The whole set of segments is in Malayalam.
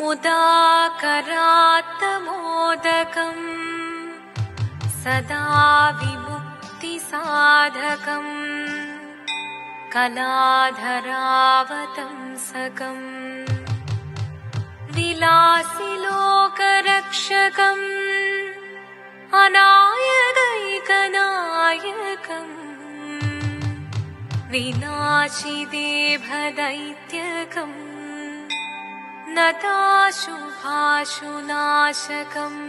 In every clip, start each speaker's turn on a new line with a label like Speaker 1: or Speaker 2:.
Speaker 1: मुदाकरात्तमोदकम् सदा विमुक्तिसाधकम् कलाधरावतंसकम् विलासिलोकरक्षकम् अनायकैकनायकम् विनाशिदेभदैत्यकम् नताशुभाशुनाशकम्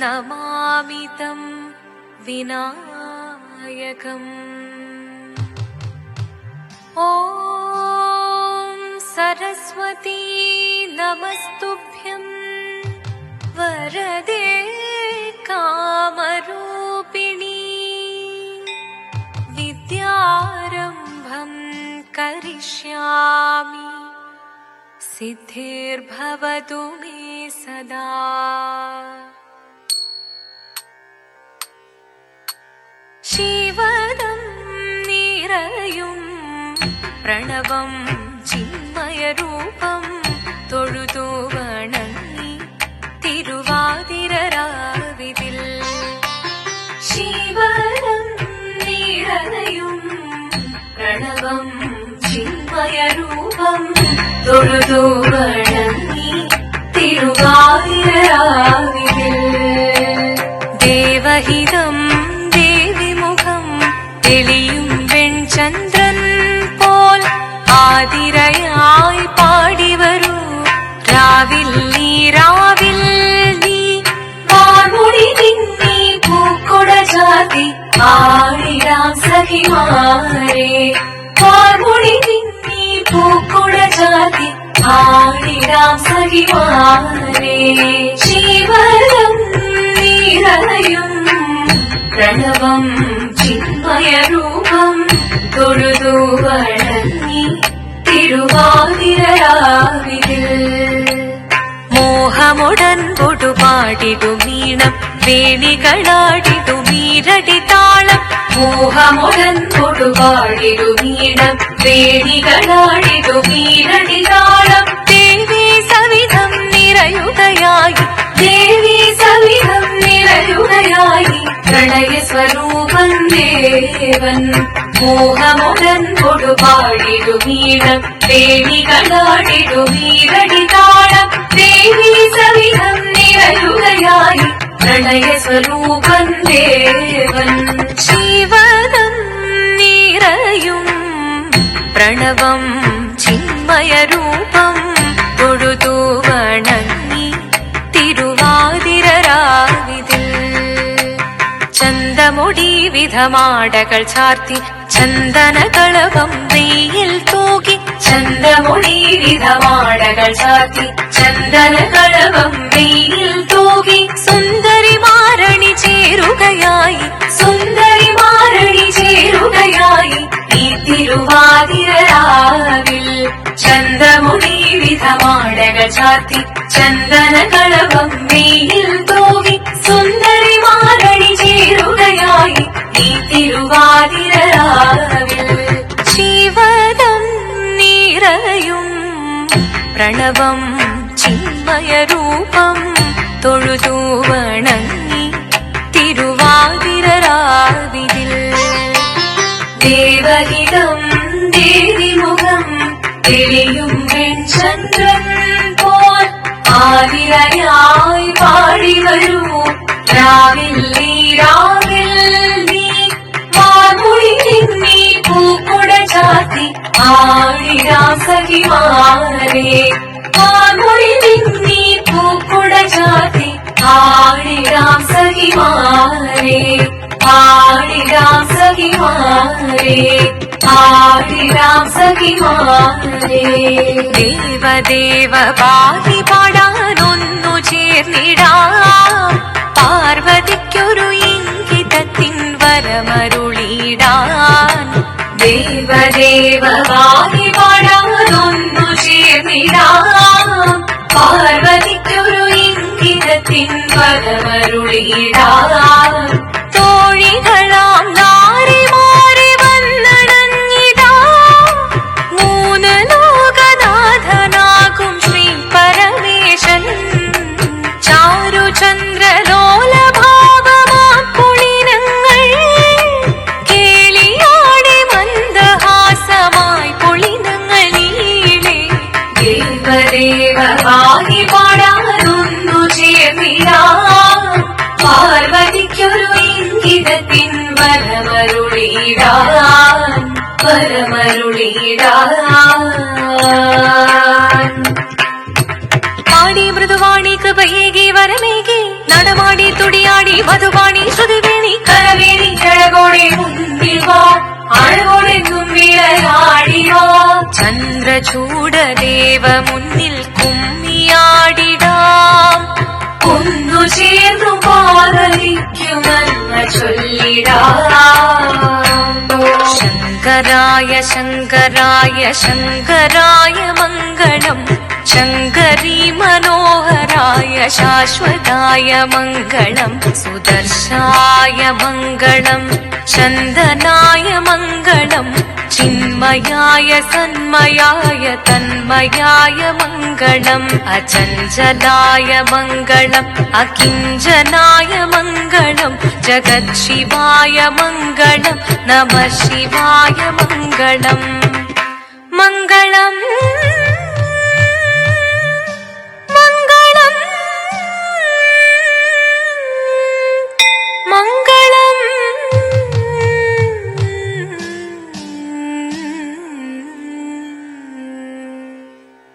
Speaker 1: नमामि तं विनायकम्। ॐ सरस्वती नमस्तुभ्यं वरदे कामरूपिणी विद्यारम्भं करिष्यामि सिद्धिर्भवतु मे सदा। शिवदं निरयुं प्रणवं चिन्मयरूपं തൊഴുതു വണങ്ങി തിരുവാതിരരാവിതിൽ ശിവദം നിരയും പ്രണവം ചിന്മയരൂപം തൊഴുതു വണങ്ങി തിരുവാതിരരാവിതിൽ ദേവഹിതം ദേവിമുഖം തെളിയും വെൺചന്ദ്രൻ പോൽ ആതിരയായി പാടിവരൂ രാവിൽ നീ വാർമുടി തിന്നി പൂക്കൊട ചാത്തി ആടിടാം സഖിമാരെ വാർമുടി തിന്നി പൂക്കൊട ചാത്തി ആടിടാം സഖിമാരെ ശിവദം നിറയും പ്രണവം ചിന്മയരൂപം തൊഴുതു വണങ്ങി തിരുവാതിരരാവിതിൽ മോഹമുടൻ പൊടുപാടിടുമീണം വേണികളാടിടുമീരടി താളം മോഹമുടൻ പൊടുപാടിടുമീണം വേണികളാടിടുമീരടി താളം ദേവി സവിധം നിറയുകയായി ദേവി സവിധം നിറയുകയായി പ്രണയസ്വരൂപൻ ദേവൻ മോഹമുടൻ കൊടുപാടിടുമീണം വേണികളാടിടുമീരടി താളം ദേവി സവിധം നിറയുകയായി പ്രണയസ്വരൂപൻ ദേവൻ ശിവദം നിറയും പ്രണവം ചിന്മയരൂപം തൊഴുതു വണങ്ങി തിരുവാതിരരാവിതിൽ ചന്തമുടി വിധമാടകൾ ചാർത്തി ചന്ദനകളവം വെയിൽ തൂകി ചന്തമുടി വിധമാടകൾ ചാർത്തി ചന്ദനകളവം വെയിൽ തൂകി സുന്ദരിമാരണി ചേരുകയായി സുന്ദരിമാരണി ചേരുകയായി ഈ തിരുവാതിരരാവിൽ ചന്തമുടി വിധമാടകൾ ചാർത്തി ചന്ദനകളവം വെയിൽ തൂകി സുന്ദരിമാരണി ചേരുകയായി ഈ തിരുവാതിരരാവിൽ ശിവദം നിറയും പ്രണവം ചിന്മയരൂപം തൊഴുതു വണങ്ങി തിരുവാതിരരാവിതിൽ ദേവഹിതം ദേവിമുഖം തെളിയും വെൺചന്ദ്രൻ പോൽ ആതിരയായി പാടിവരൂ രാവിൽ നീ വാർമുടി തിന്നി പൂക്കൊട ചാത്തി ആടിടാം സഖിമാരെ വാർമുടി തിന്നി പൂക്കൊട ചാത്തി ആടിടാം സഖിമാരെ ആടിടാം സഖിമാരെ ആടിടാം സഖിമാരെ ദേവദേവ പാടി പാടാനൊന്നു ചേർന്നിടാം പാർവതിക്കൊരു ഇംഗിതത്തിൻ വരമരുളിടാൻ ദേവദേവ പാടി പാടാനൊന്നു ചേർന്നിടാം പാർവതിക്കൊരു ഇംഗിതത്തിൻ വരമരുളിടാൻ തോഴികളാം നാരിമാരെ വന്നണഞ്ഞിടാം മൂന്ന് ലോകനാഥനാകും ശ്രീ പര ദേവദേവമായി പാടാനൊന്നു ചേർന്നിടാം പാർവതിക്കൊരു ഇംഗിതത്തിൻ വരമരുളിടാൻ പാടി മൃദുവാണി കൃപയേകി വരമേകി നടമാടി തുടിയാടി മധുവാണി ശ്രുതിവേണി കരവേണി അഴകോടെ മുന്നിൽ വാ അഴകോടെങ്ങും വിളയാടിവാ ചന്ദ്രചൂടദേവ മുന്നിൽ കുമ്മിയാടിടാം ഒന്നു ചേർന്നു പാർവതിക്കുമെന്ന് ചൊല്ലിടാം ശങ്കരായ ശങ്കരായ ശങ്കരായ മംഗളം ശങ്കരീ മനോഹരായ ശാശ്വതായ മംഗളം സുദർശായ മംഗളം ചന്ദനായ മംഗളം ചിന്മയായ സന്മയായ തന്മയായ മംഗളം അചഞ്ചലായ മംഗളം അകിഞ്ചനായ മംഗളം ജഗത്ശിവായ മംഗളം നമഃ ശിവായ മംഗളം മംഗളം